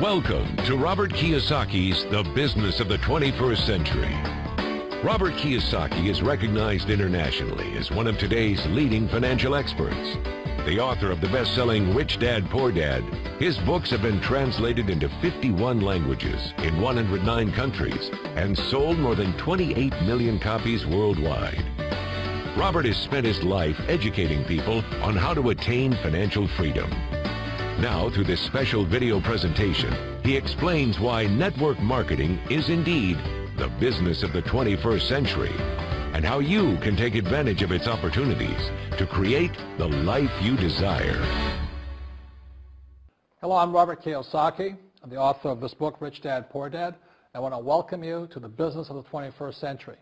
Welcome to Robert Kiyosaki's The Business of the 21st Century. Robert Kiyosaki is recognized internationally as one of today's leading financial experts. The author of the best-selling Rich Dad, Poor Dad, his books have been translated into 51 languages in 109 countries and sold more than 28 million copies worldwide. Robert has spent his life educating people on how to attain financial freedom. Now, through this special video presentation, he explains why network marketing is indeed the business of the 21st century and how you can take advantage of its opportunities to create the life you desire. Hello, I'm Robert Kiyosaki. I'm the author of this book, Rich Dad, Poor Dad. I want to welcome you to the business of the 21st century.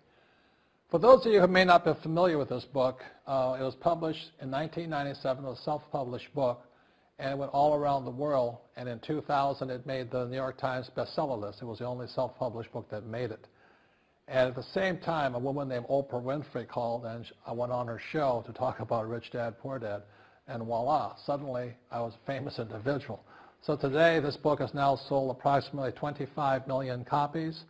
For those of you who may not be familiar with this book, it was published in 1997, a self-published book, and it went all around the world, and in 2000 it made the New York Times bestseller list. It was the only self-published book that made it. And at the same time, a woman named Oprah Winfrey called, and I went on her show to talk about Rich Dad, Poor Dad, and voila, suddenly I was a famous individual. So today this book has now sold approximately 25 million copies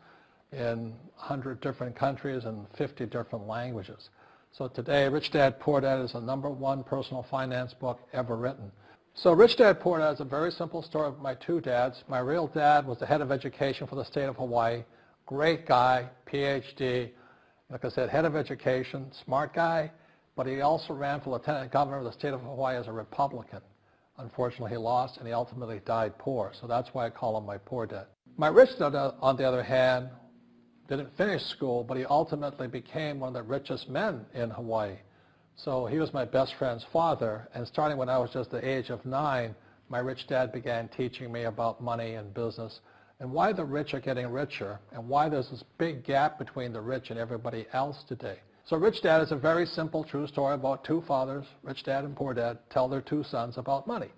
in 100 different countries and 50 different languages. So today, Rich Dad, Poor Dad is the #1 personal finance book ever written. So Rich Dad, Poor Dad is a very simple story of my two dads. My real dad was the head of education for the state of Hawaii. Great guy, PhD, like I said, head of education, smart guy, but he also ran for lieutenant governor of the state of Hawaii as a Republican. Unfortunately, he lost, and he ultimately died poor, so that's why I call him my poor dad. My rich dad, on the other hand, didn't finish school, but he ultimately became one of the richest men in Hawaii. So he was my best friend's father, and starting when I was just the age of 9, my rich dad began teaching me about money and business and why the rich are getting richer and why there's this big gap between the rich and everybody else today. So Rich Dad is a very simple, true story about two fathers, Rich Dad and Poor Dad, tell their two sons about money.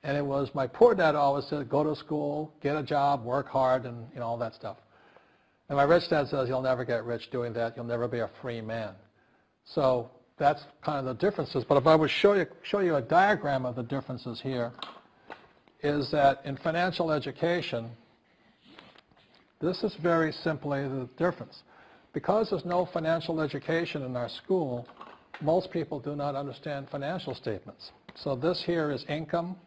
And it was my poor dad always said, go to school, get a job, work hard, and all that stuff. And my rich dad says, you'll never get rich doing that. You'll never be a free man. So that's kind of the differences. But if I would show you a diagram of the differences here, is that in financial education, this is very simply the difference. Because there's no financial education in our school, most people do not understand financial statements. So this here is income,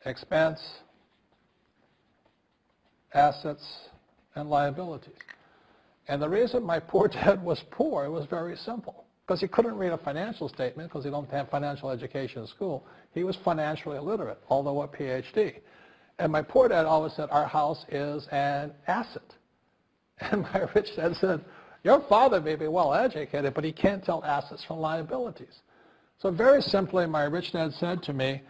expense, assets, and liabilities. And the reason my poor dad was poor, it was very simple. Because he couldn't read a financial statement because he don't have financial education in school. He was financially illiterate, although a PhD. And my poor dad always said, our house is an asset. And my rich dad said, your father may be well educated, but he can't tell assets from liabilities. So very simply, my rich dad said to me,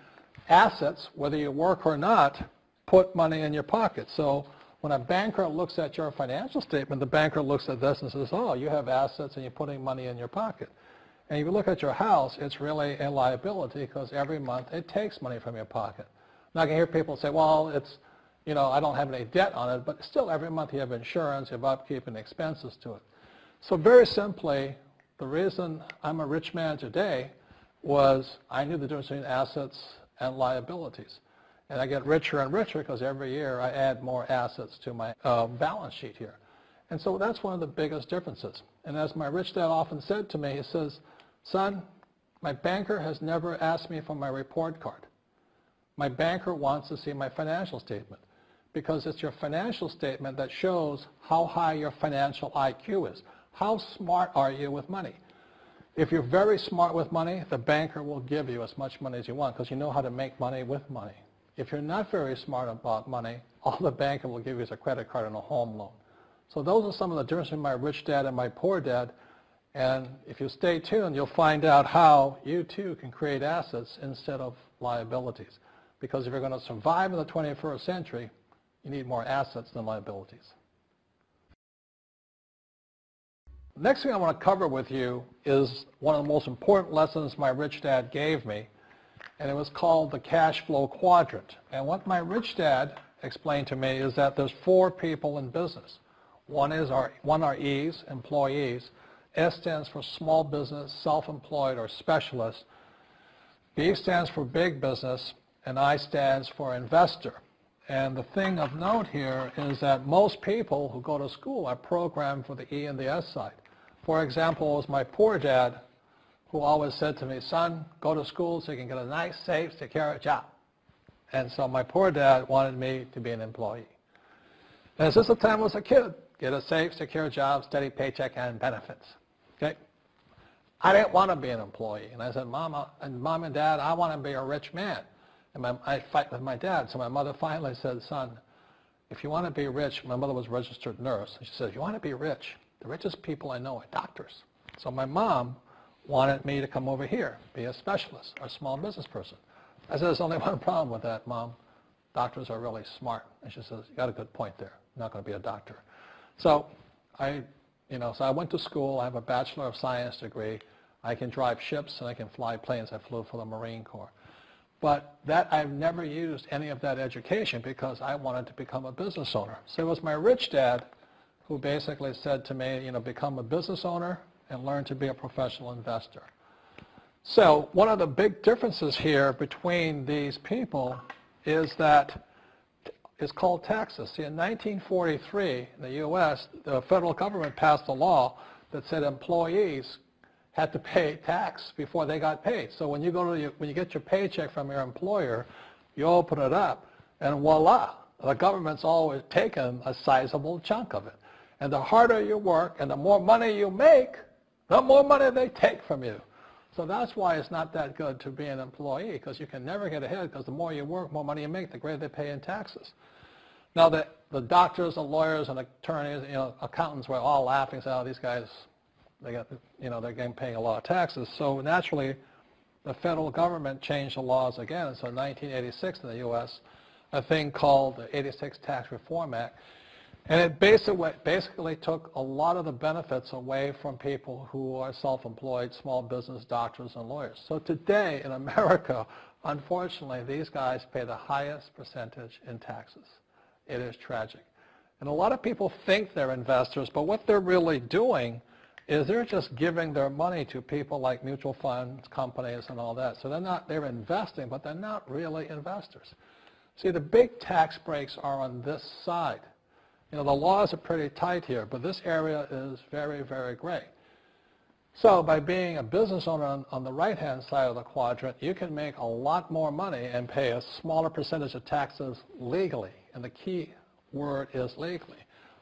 assets, whether you work or not, put money in your pocket. So when a banker looks at your financial statement, the banker looks at this and says, oh, you have assets and you're putting money in your pocket. And if you look at your house, it's really a liability because every month it takes money from your pocket. Now I can hear people say, well, it's, I don't have any debt on it, but still every month you have insurance, you have upkeep and expenses to it. So very simply, the reason I'm a rich man today was I knew the difference between assets and liabilities. And I get richer and richer because every year I add more assets to my balance sheet here. And so that's one of the biggest differences. And as my rich dad often said to me, he says, son, my banker has never asked me for my report card. My banker wants to see my financial statement because it's your financial statement that shows how high your financial IQ is. How smart are you with money? If you're very smart with money, the banker will give you as much money as you want because you know how to make money with money. If you're not very smart about money, all the banker will give you is a credit card and a home loan. So those are some of the differences between my rich dad and my poor dad. And if you stay tuned, you'll find out how you too can create assets instead of liabilities. Because if you're going to survive in the 21st century, you need more assets than liabilities. The next thing I want to cover with you is one of the most important lessons my rich dad gave me. And it was called the cash flow quadrant. And what my rich dad explained to me is that there's 4 people in business. One are E's, employees. S stands for small business, self-employed, or specialist. B stands for big business, and I stands for investor. And the thing of note here is that most people who go to school are programmed for the E and the S side. For example, it was my poor dad who always said to me, son, go to school so you can get a nice, safe, secure job. And so my poor dad wanted me to be an employee. And since the time I was a kid, get a safe, secure job, steady paycheck, and benefits. Okay? I didn't want to be an employee. And I said, Mom and Dad, I want to be a rich man. And I fight with my dad. So my mother finally said, son, if you want to be rich, my mother was a registered nurse. And she said, if you want to be rich, the richest people I know are doctors. So my mom wanted me to come over here, be a specialist or a small business person. I said, there's only one problem with that, Mom. Doctors are really smart. And she says, you got a good point there. I'm not going to be a doctor. So I went to school. I have a Bachelor of Science degree. I can drive ships and I can fly planes. I flew for the Marine Corps. But I've never used any of that education because I wanted to become a business owner. So it was my rich dad who basically said to me, become a business owner and learn to be a professional investor. So one of the big differences here between these people is that it's called taxes. See, in 1943, in the U.S., the federal government passed a law that said employees had to pay tax before they got paid. So when you get your paycheck from your employer, you open it up, and voila, the government's always taken a sizable chunk of it. And the harder you work and the more money you make, the more money they take from you. So that's why it's not that good to be an employee, because you can never get ahead, because the more you work, more money you make, the greater they pay in taxes. Now, the doctors and lawyers and attorneys, accountants were all laughing, saying, oh, these guys, they're getting paying a lot of taxes. So naturally, the federal government changed the laws again. So in 1986 in the U.S., a thing called the 86 Tax Reform Act, and it basically took a lot of the benefits away from people who are self-employed, small business, doctors, and lawyers. So today in America, unfortunately, these guys pay the highest percentage in taxes. It is tragic. And a lot of people think they're investors, but what they're really doing is they're just giving their money to people like mutual funds, companies, and all that. So they're investing, but they're not really investors. See, the big tax breaks are on this side. The laws are pretty tight here, but this area is very, very gray. So by being a business owner on the right-hand side of the quadrant, you can make a lot more money and pay a smaller percentage of taxes legally. And the key word is legally.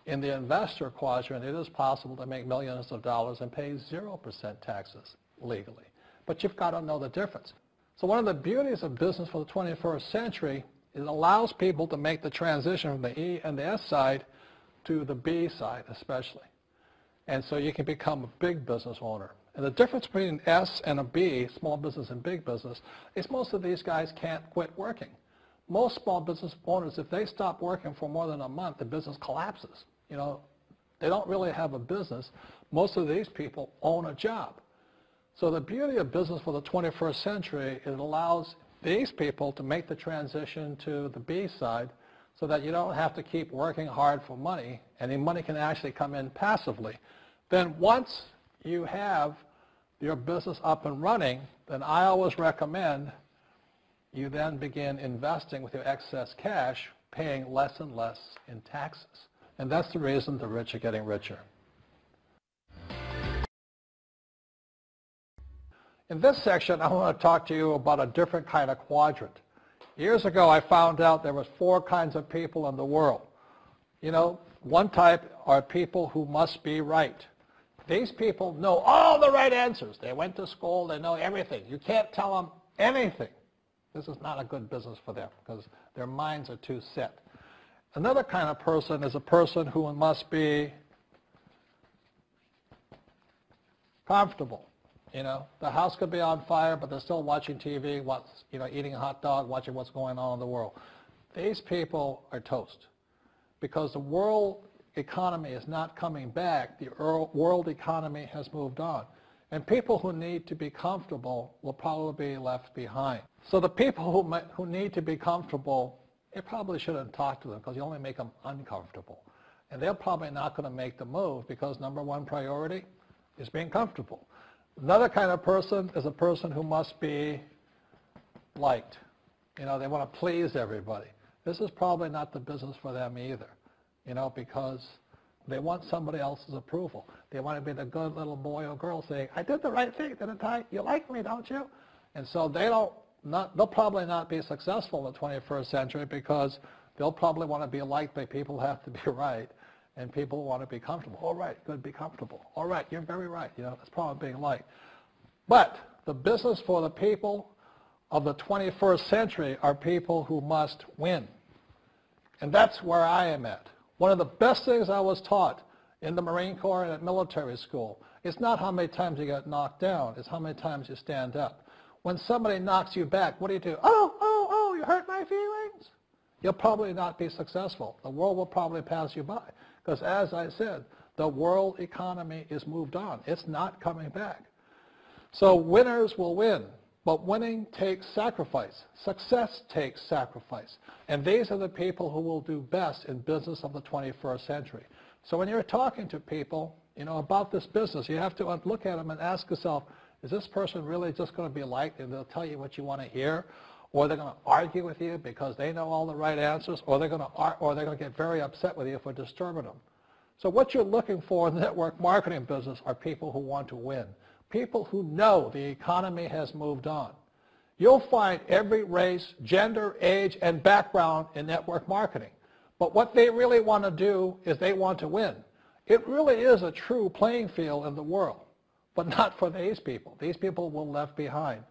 In the investor quadrant, it is possible to make millions of dollars and pay 0% taxes legally. But you've got to know the difference. So one of the beauties of business for the 21st century is it allows people to make the transition from the E and the S side to the B side especially. And so you can become a big business owner. And the difference between an S and a B, small business and big business, is most of these guys can't quit working. Most small business owners, if they stop working for more than a month, the business collapses. They don't really have a business. Most of these people own a job. So the beauty of business for the 21st century is it allows these people to make the transition to the B side so that you don't have to keep working hard for money, and the money can actually come in passively. Then once you have your business up and running, then I always recommend you then begin investing with your excess cash, paying less and less in taxes. And that's the reason the rich are getting richer. In this section, I want to talk to you about a different kind of quadrant. Years ago, I found out there was 4 kinds of people in the world. One type are people who must be right. These people know all the right answers. They went to school. They know everything. You can't tell them anything. This is not a good business for them because their minds are too set. Another kind of person is a person who must be comfortable. The house could be on fire, but they're still watching TV, eating a hot dog, watching what's going on in the world. These people are toast because the world economy is not coming back. The world economy has moved on. And people who need to be comfortable will probably be left behind. So the people who need to be comfortable, you probably shouldn't talk to them because you only make them uncomfortable. And they're probably not going to make the move because number one priority is being comfortable. Another kind of person is a person who must be liked. They want to please everybody. this is probably not the business for them either, because they want somebody else's approval. They want to be the good little boy or girl saying, I did the right thing, didn't I? You like me, don't you? And so they'll probably not be successful in the 21st century because they'll probably want to be liked by people who have to be right, and people want to be comfortable. All right, good, be comfortable. All right, you're very right. That's probably being liked. But the business for the people of the 21st century are people who must win. And that's where I am at. One of the best things I was taught in the Marine Corps and at military school, it's not how many times you get knocked down, it's how many times you stand up. When somebody knocks you back, what do? Oh, you hurt my feelings? You'll probably not be successful. The world will probably pass you by. Because as I said, the world economy is moved on. It's not coming back. So winners will win. But winning takes sacrifice. Success takes sacrifice. And these are the people who will do best in business of the 21st century. So when you're talking to people, about this business, you have to look at them and ask yourself, is this person really just going to be liked and they'll tell you what you want to hear? Or they're going to argue with you because they know all the right answers? Or they're going to get very upset with you for disturbing them? So what you're looking for in the network marketing business are people who want to win. People who know the economy has moved on. You'll find every race, gender, age, and background in network marketing. But what they really want to do is they want to win. It really is a true playing field in the world, but not for these people. These people will be left behind.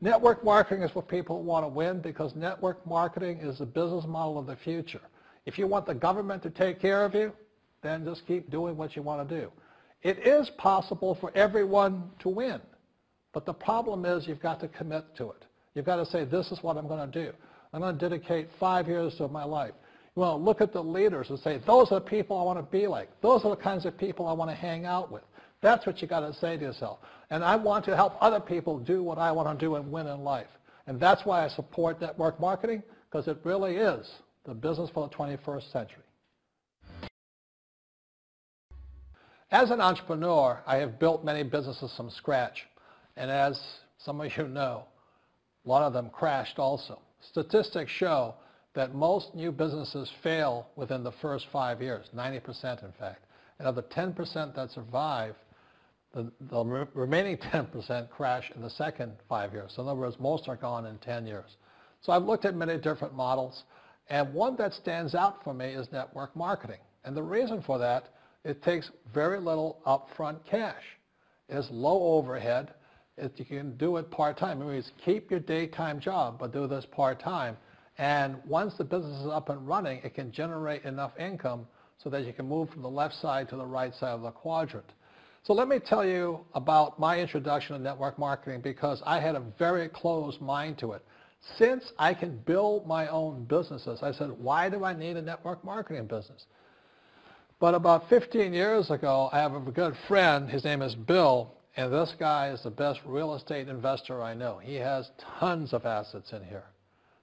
Network marketing is for people who want to win because network marketing is the business model of the future. If you want the government to take care of you, then just keep doing what you want to do. It is possible for everyone to win, but the problem is you've got to commit to it. You've got to say, this is what I'm going to do. I'm going to dedicate 5 years of my life. You want to look at the leaders and say, those are the people I want to be like. Those are the kinds of people I want to hang out with. That's what you got to say to yourself. And I want to help other people do what I want to do and win in life. And that's why I support network marketing, because it really is the business for the 21st century. As an entrepreneur, I have built many businesses from scratch. And as some of you know, a lot of them crashed also. Statistics show that most new businesses fail within the first 5 years, 90% in fact. And of the 10% that survive, the remaining 10% crash in the second 5 years. So in other words, most are gone in 10 years. So I've looked at many different models, and one that stands out for me is network marketing. And the reason for that, it takes very little upfront cash. It's low overhead. You can do it part-time. It means keep your daytime job, but do this part-time. And once the business is up and running, it can generate enough income so that you can move from the left side to the right side of the quadrant. So let me tell you about my introduction to network marketing, because I had a very closed mind to it. Since I can build my own businesses, I said, why do I need a network marketing business? But about 15 years ago, I have a good friend. His name is Bill, and this guy is the best real estate investor I know. He has tons of assets in here.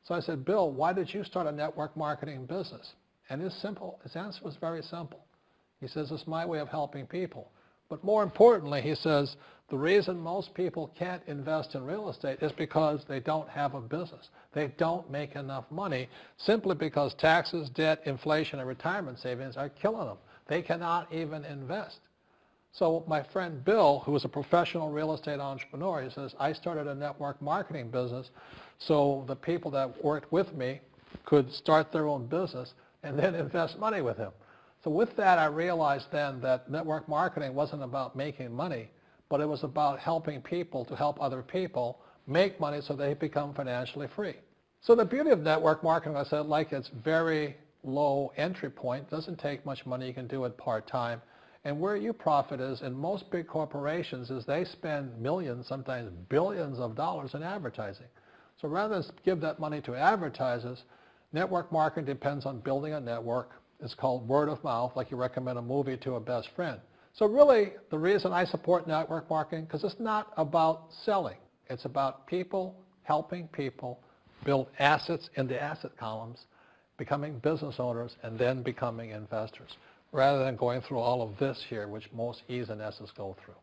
So I said, Bill, why did you start a network marketing business? And his answer was very simple. He says, it's my way of helping people. But more importantly, he says, the reason most people can't invest in real estate is because they don't have a business. They don't make enough money simply because taxes, debt, inflation, and retirement savings are killing them. They cannot even invest. So my friend Bill, who is a professional real estate entrepreneur, he says, I started a network marketing business so the people that worked with me could start their own business and then invest money with him. So with that, I realized then that network marketing wasn't about making money, but it was about helping people to help other people make money so they become financially free. So the beauty of network marketing, I said, like it's very low entry point, doesn't take much money, you can do it part-time. And where you profit is in most big corporations is they spend millions, sometimes billions of dollars in advertising. So rather than give that money to advertisers, network marketing depends on building a network. It's called word of mouth, like you recommend a movie to a best friend. So really, the reason I support network marketing, because it's not about selling. It's about people helping people build assets in the asset columns, becoming business owners, and then becoming investors, rather than going through all of this here, which most E's and S's go through.